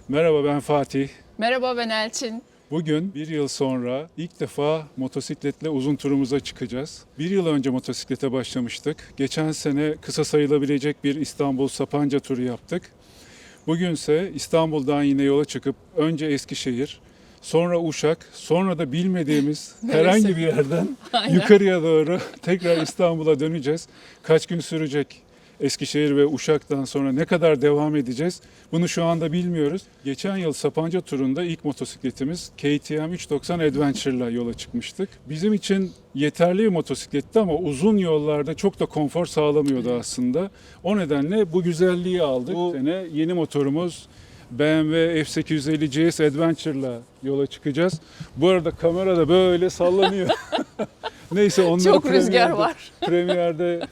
Merhaba, ben Fatih. Merhaba, ben Elçin. Bugün bir yıl sonra ilk defa motosikletle uzun turumuza çıkacağız. Bir yıl önce motosiklete başlamıştık. Geçen sene kısa sayılabilecek bir İstanbul-Sapanca turu yaptık. Bugünse İstanbul'dan yine yola çıkıp önce Eskişehir, sonra Uşak, sonra da bilmediğimiz herhangi bir yerden Aynen. yukarıya doğru tekrar İstanbul'a döneceğiz. Kaç gün sürecek? Eskişehir ve Uşak'tan sonra ne kadar devam edeceğiz? Bunu şu anda bilmiyoruz. Geçen yıl Sapanca turunda ilk motosikletimiz KTM 390 Adventure'la yola çıkmıştık. Bizim için yeterli bir motosikletti ama uzun yollarda çok da konfor sağlamıyordu aslında. O nedenle bu güzelliği aldık. Bu sene yeni motorumuz BMW F850 GS Adventure'la yola çıkacağız. Bu arada kamera da böyle sallanıyor. Neyse onları Çok rüzgar var. Premierde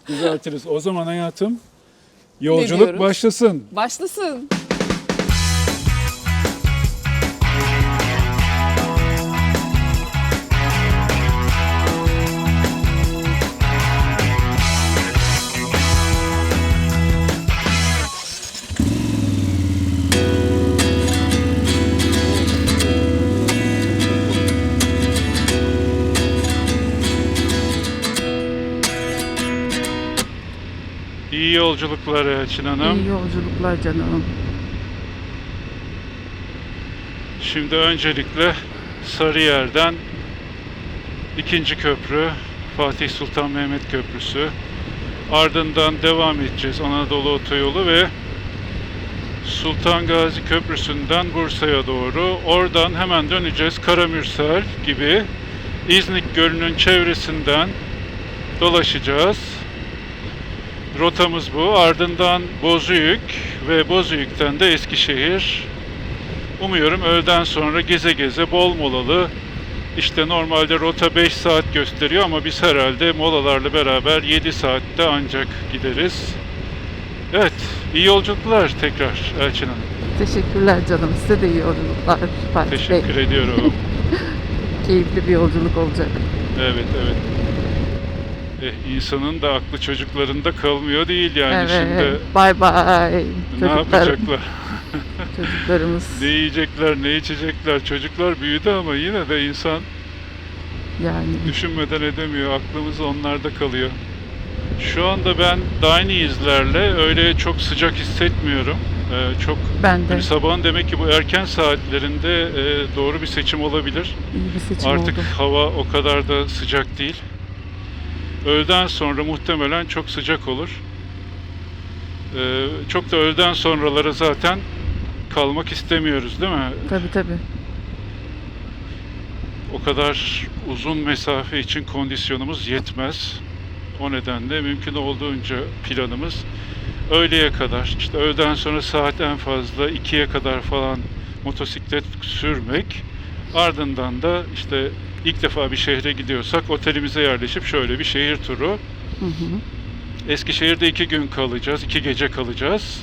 düzeltiriz. O zaman hayatım, yolculuk diyoruz? başlasın. Başlasın. İyi yolculuklar Elçin Hanım. İyi yolculuklar canım. Şimdi öncelikle Sarıyer'den ikinci köprü, Fatih Sultan Mehmet Köprüsü. Ardından devam edeceğiz Anadolu Otoyolu ve Sultan Gazi Köprüsü'nden Bursa'ya doğru. Oradan hemen döneceğiz Karamürsel gibi İznik Gölü'nün çevresinden dolaşacağız. Rotamız bu. Ardından Bozüyük ve Bozüyük'ten de Eskişehir. Umuyorum öğleden sonra geze geze bol molalı. İşte normalde rota 5 saat gösteriyor ama biz herhalde molalarla beraber 7 saatte ancak gideriz. Evet, iyi yolculuklar tekrar Elçin Hanım. Teşekkürler canım. Size de iyi yolculuklar Fatih Bey. Teşekkür ediyorum. Keyifli bir yolculuk olacak. Evet, evet. İnsanın da aklı çocuklarında kalmıyor değil yani Evet. şimdi. Bay bay. Ne yapacaklar? Çocuklarımız Ne yiyecekler, ne içecekler? Çocuklar büyüdü ama yine de insan yani. düşünmeden edemiyor. Aklımız onlarda kalıyor. Şu anda ben Daineas'lerle öyle çok sıcak hissetmiyorum. Çok Ben de hani sabahın demek ki bu erken saatlerinde doğru bir seçim olabilir. iyi bir seçim Artık oldu. hava o kadar da sıcak değil. Öğleden sonra muhtemelen çok sıcak olur. Çok da öğleden sonralara zaten kalmak istemiyoruz değil mi? Tabii tabii. O kadar uzun mesafe için kondisyonumuz yetmez. O nedenle mümkün olduğunca planımız öğleye kadar, işte öğleden sonra saat en fazla 2'ye kadar falan motosiklet sürmek. Ardından da işte ilk defa bir şehre gidiyorsak otelimize yerleşip şöyle bir şehir turu. Hı hı. Eskişehir'de 2 gün kalacağız, 2 gece kalacağız.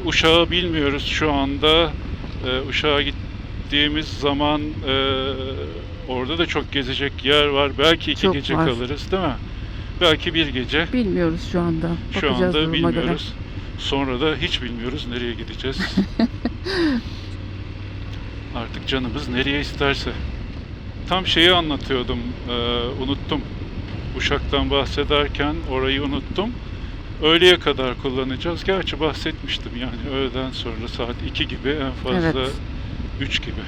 Uşak'ı bilmiyoruz şu anda. Uşak'a gittiğimiz zaman orada da çok gezecek yer var. Belki 2 Çok gece var. kalırız değil mi? Belki bir gece. Bilmiyoruz şu anda. Şu Bakacağız anda duruma göre. bilmiyoruz. Sonra da hiç bilmiyoruz nereye gideceğiz. Artık canımız nereye isterse. Tam şeyi anlatıyordum, unuttum. Uşak'tan bahsederken orayı unuttum. Öğleye kadar kullanacağız. Gerçi bahsetmiştim yani öğleden sonra saat 2 gibi en fazla Evet. 3 gibi.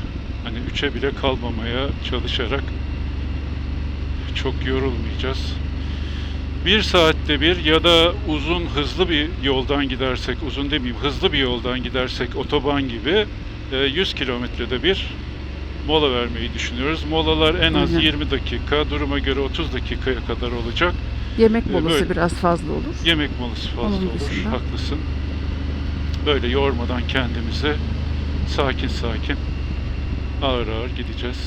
Hani 3'e bile kalmamaya çalışarak çok yorulmayacağız. Bir saatte bir ya da uzun hızlı bir yoldan gidersek, uzun demeyeyim hızlı bir yoldan gidersek otoban gibi 100 kilometrede bir mola vermeyi düşünüyoruz. Molalar en az Aynen. 20 dakika, duruma göre 30 dakikaya kadar olacak. Yemek molası Böyle. biraz fazla olur. Yemek molası fazla Onun olur, dışında. haklısın. Böyle yormadan kendimizi sakin sakin, ağır ağır gideceğiz.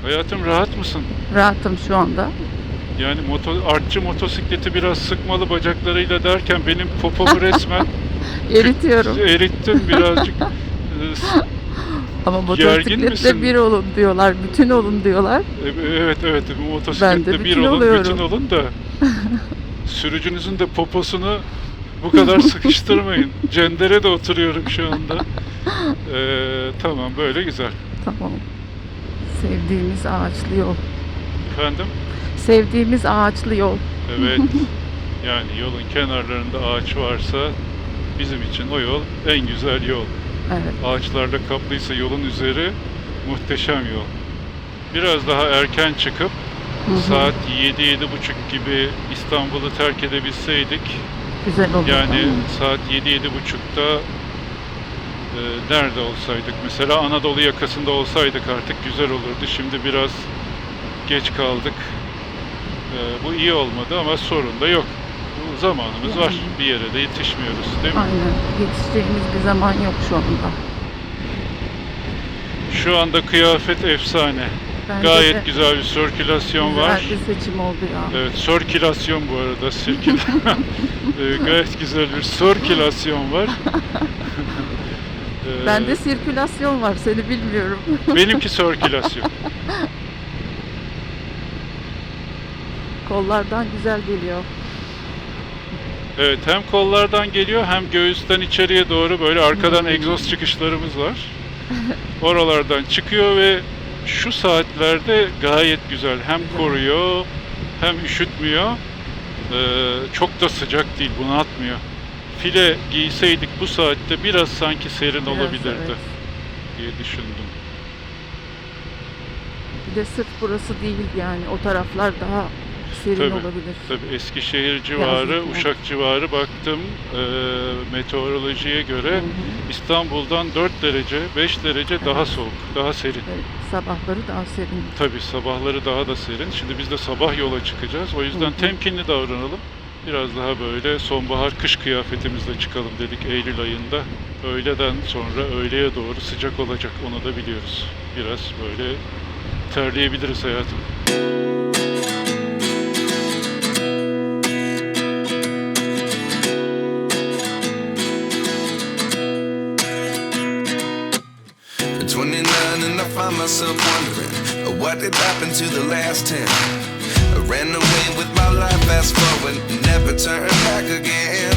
Hayatım rahat mısın? Rahatım şu anda. Yani artçı motosikleti biraz sıkmalı bacaklarıyla derken benim popomu resmen Eritiyorum. erittin birazcık. Ama Gergin motosikletle misin? bir olun diyorlar. Bütün olun diyorlar. Evet evet, bu Ben motosikletle de bir bütün olun, oluyorum. bütün olun da sürücünüzün de poposunu Bu kadar sıkıştırmayın. Cendere'de oturuyorum şu anda. Tamam, böyle güzel. Tamam. Sevdiğimiz ağaçlı yol. Efendim? Sevdiğimiz ağaçlı yol. Evet. Yani yolun kenarlarında ağaç varsa bizim için o yol en güzel yol. Evet. Ağaçlarla kaplıysa yolun üzeri muhteşem yol. Biraz daha erken çıkıp saat 7-7.30 gibi İstanbul'u terk edebilseydik, Güzel olur. yani saat 7-7.30'da nerede olsaydık, mesela Anadolu yakasında olsaydık artık güzel olurdu. Şimdi biraz geç kaldık. Bu iyi olmadı ama sorun da yok. Bu zamanımız var. Bir yere de yetişmiyoruz, değil mi? Aynen. Yetişeceğimiz bir zaman yok şu anda. Şu anda kıyafet efsane. Bence Gayet de güzel bir sirkülasyon güzel var. bir seçim oldu ya. Evet, sirkülasyon bu arada. Gayet güzel bir sirkülasyon var. Bende sirkülasyon var, seni bilmiyorum. Benimki sirkülasyon. Kollardan güzel geliyor. Evet, hem kollardan geliyor hem göğüsten içeriye doğru böyle arkadan egzoz çıkışlarımız var. Oralardan çıkıyor ve şu saatlerde gayet güzel. Hem koruyor hem üşütmüyor. Çok da sıcak değil, bunaltmıyor. File giyseydik bu saatte biraz sanki serin Biraz, olabilirdi evet. diye düşündüm. Bir de sırf burası değil yani. O taraflar daha serin Tabii, olabilir. tabii Eskişehir civarı, Yazlık, Uşak civarı baktım meteorolojiye göre İstanbul'dan 4 derece, 5 derece daha soğuk, daha serin. Evet, sabahları daha serin. Tabii sabahları daha da serin. Şimdi biz de sabah yola çıkacağız. O yüzden temkinli davranalım. Biraz daha böyle sonbahar kış kıyafetimizle çıkalım dedik Eylül ayında. Öğleden sonra öğleye doğru sıcak olacak. Onu da biliyoruz. Biraz böyle terleyebiliriz hayatım. At 29 and I find myself wondering what did happen to the last 10. I ran away with my life, fast forward, never turn back again.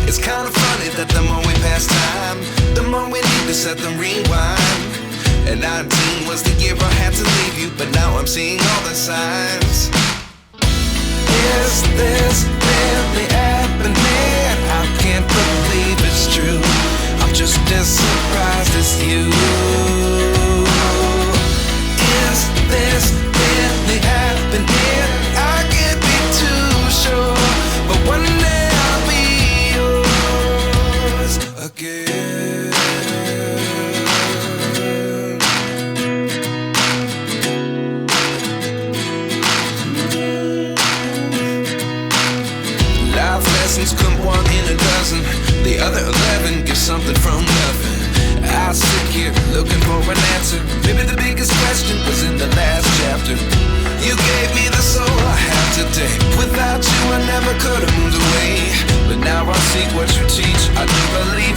It's kind of funny that the more we pass time, the more we need to set the rewind. And 19 was the year I had to leave you, but now I'm seeing all the signs. Is this really happening? I can't believe it's true. I'm just as surprised as you. Is this really happening? I can't be too sure, but one day I'll be yours again. Life lessons come one in a dozen. The other 11 give something from nothing. I sit here looking for an answer. Maybe the biggest question was in the last chapter. You gave me the soul I have today. Without you I never could have moved away. But now I see what you teach. I do believe